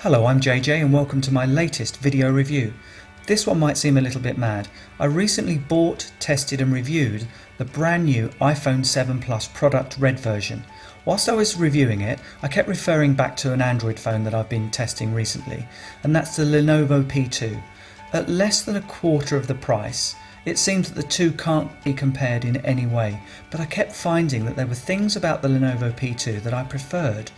Hello, I'm JJ and welcome to my latest video review. This one might seem a little bit mad. I recently bought, tested and reviewed the brand new iPhone 7 Plus product red version. Whilst I was reviewing it, I kept referring back to an Android phone that I've been testing recently, and that's the Lenovo P2. At less than a quarter of the price, it seems that the two can't be compared in any way, but I kept finding that there were things about the Lenovo P2 that I preferred.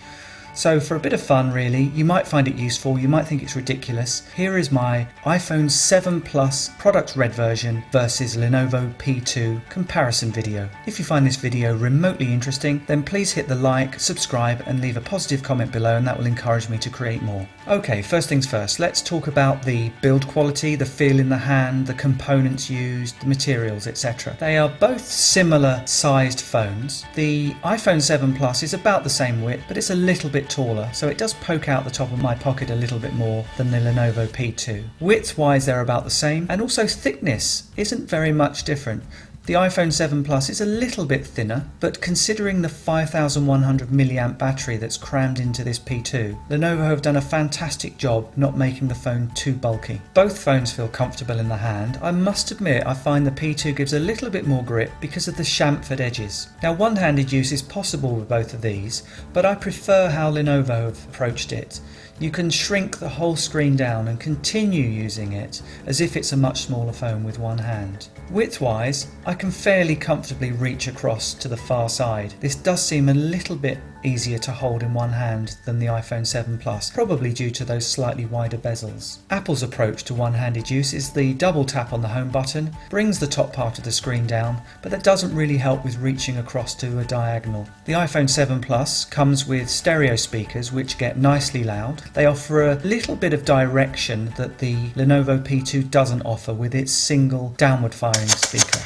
So for a bit of fun really, you might find it useful, you might think it's ridiculous. Here is my iPhone 7 Plus product red version versus Lenovo P2 comparison video. If you find this video remotely interesting, then please hit the like, subscribe and leave a positive comment below, and that will encourage me to create more. Okay, first things first, let's talk about the build quality, the feel in the hand, the components used, the materials, etc. They are both similar sized phones. The iPhone 7 Plus is about the same width, but it's a little bit taller, so it does poke out the top of my pocket a little bit more than the Lenovo P2. Width wise they're about the same, and also thickness isn't very much different. The iPhone 7 Plus is a little bit thinner, but considering the 5100 milliamp battery that's crammed into this P2, Lenovo have done a fantastic job not making the phone too bulky. Both phones feel comfortable in the hand. I must admit I find the P2 gives a little bit more grip because of the chamfered edges. Now one-handed use is possible with both of these, but I prefer how Lenovo have approached it. You can shrink the whole screen down and continue using it as if it's a much smaller phone with one hand. Width-wise, I can fairly comfortably reach across to the far side. This does seem a little bit easier to hold in one hand than the iPhone 7 Plus, probably due to those slightly wider bezels. Apple's approach to one-handed use is the double tap on the home button, brings the top part of the screen down, but that doesn't really help with reaching across to a diagonal. The iPhone 7 Plus comes with stereo speakers which get nicely loud. They offer a little bit of direction that the Lenovo P2 doesn't offer with its single downward firing speaker.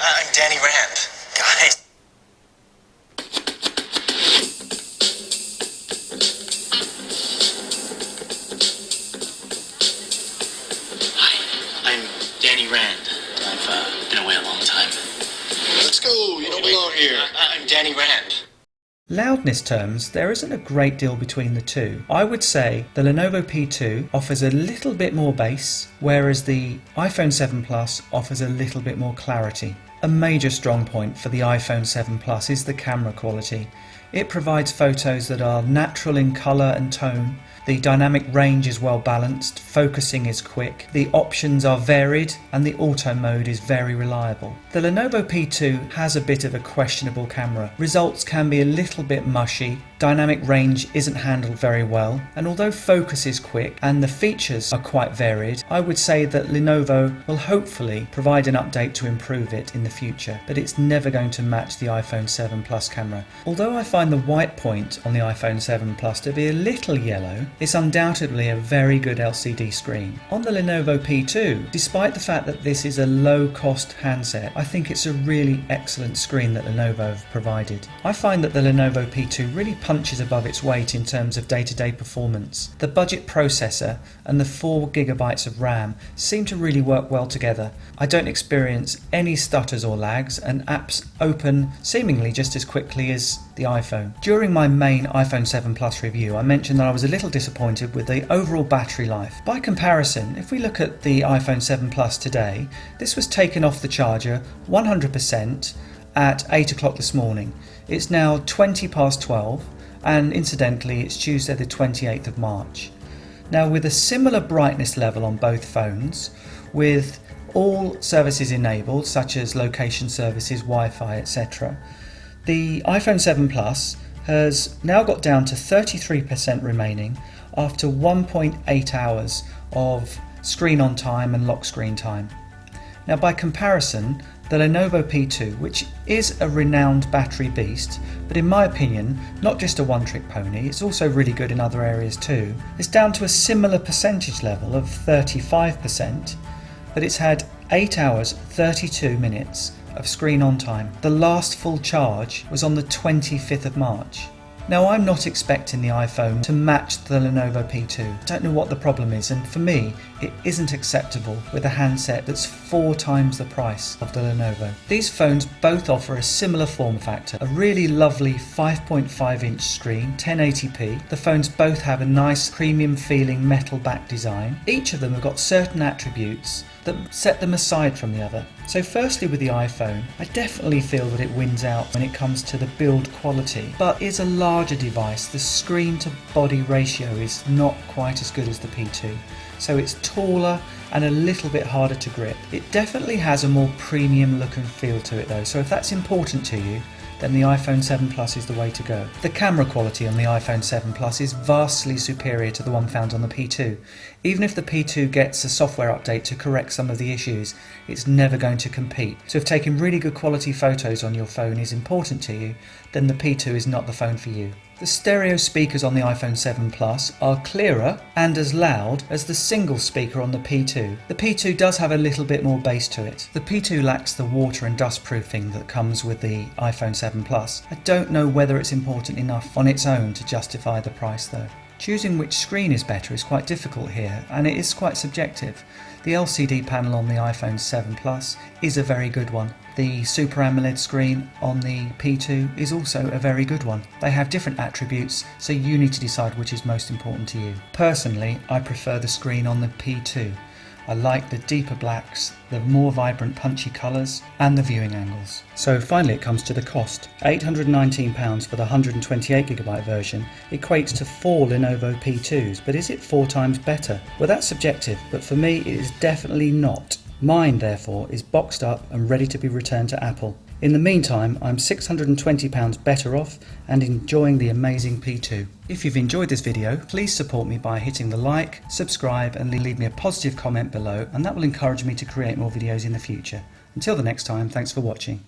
I'm Danny Rand. Guys. Hi, I'm Danny Rand. I've been away a long time. Let's go. You don't belong here. I'm Danny Rand. Loudness terms, there isn't a great deal between the two. I would say the Lenovo P2 offers a little bit more bass, whereas the iPhone 7 Plus offers a little bit more clarity. A major strong point for the iPhone 7 Plus is the camera quality. It provides photos that are natural in colour and tone. The dynamic range is well balanced, focusing is quick, the options are varied and the auto mode is very reliable. The Lenovo P2 has a bit of a questionable camera. Results can be a little bit mushy, dynamic range isn't handled very well, and although focus is quick and the features are quite varied, I would say that Lenovo will hopefully provide an update to improve it in the future, but it's never going to match the iPhone 7 Plus camera. Although I find the white point on the iPhone 7 Plus to be a little yellow, it's undoubtedly a very good LCD screen. On the Lenovo P2, despite the fact that this is a low-cost handset, I think it's a really excellent screen that Lenovo have provided. I find that the Lenovo P2 really punches above its weight in terms of day-to-day performance. The budget processor and the 4GB of RAM seem to really work well together. I don't experience any stutters or lags, and apps open seemingly just as quickly as the iPhone. During my main iPhone 7 Plus review, I mentioned that I was a little disappointed with the overall battery life. By comparison, if we look at the iPhone 7 Plus today, this was taken off the charger 100% at 8 o'clock this morning. It's now 20 past 12, and incidentally it's Tuesday the 28th of March. Now with a similar brightness level on both phones, with all services enabled such as location services, Wi-Fi, etc., the iPhone 7 Plus has now got down to 33% remaining after 1.8 hours of screen on time and lock screen time. Now by comparison, the Lenovo P2, which is a renowned battery beast, but in my opinion not just a one-trick pony, it's also really good in other areas too, is down to a similar percentage level of 35%, but it's had 8 hours 32 minutes of screen on time. The last full charge was on the 25th of March. Now, I'm not expecting the iPhone to match the Lenovo P2. I don't know what the problem is, and for me it isn't acceptable with a handset that's 4 times the price of the Lenovo. These phones both offer a similar form factor, a really lovely 5.5-inch screen, 1080p. The phones both have a nice premium feeling metal back design. Each of them have got certain attributes that set them aside from the other. So firstly, with the iPhone, I definitely feel that it wins out when it comes to the build quality, but is a larger device. The screen to body ratio is not quite as good as the P2, so it's taller and a little bit harder to grip. It definitely has a more premium look and feel to it though, so if that's important to you, then the iPhone 7 Plus is the way to go. The camera quality on the iPhone 7 Plus is vastly superior to the one found on the P2. Even if the P2 gets a software update to correct some of the issues, it's never going to compete. So if taking really good quality photos on your phone is important to you, then the P2 is not the phone for you. The stereo speakers on the iPhone 7 Plus are clearer and as loud as the single speaker on the P2. The P2 does have a little bit more bass to it. The P2 lacks the water and dust proofing that comes with the iPhone 7 Plus. I don't know whether it's important enough on its own to justify the price though. Choosing which screen is better is quite difficult here, and it is quite subjective. The LCD panel on the iPhone 7 Plus is a very good one. The Super AMOLED screen on the P2 is also a very good one. They have different attributes, so you need to decide which is most important to you. Personally, I prefer the screen on the P2. I like the deeper blacks, the more vibrant punchy colours and the viewing angles. So finally it comes to the cost. £819 for the 128GB version equates to 4 Lenovo P2s, but is it 4 times better? Well, that's subjective, but for me it is definitely not. Mine, therefore, is boxed up and ready to be returned to Apple. In the meantime, I'm £620 better off and enjoying the amazing P2. If you've enjoyed this video, please support me by hitting the like, subscribe and leave me a positive comment below, and that will encourage me to create more videos in the future. Until the next time, thanks for watching.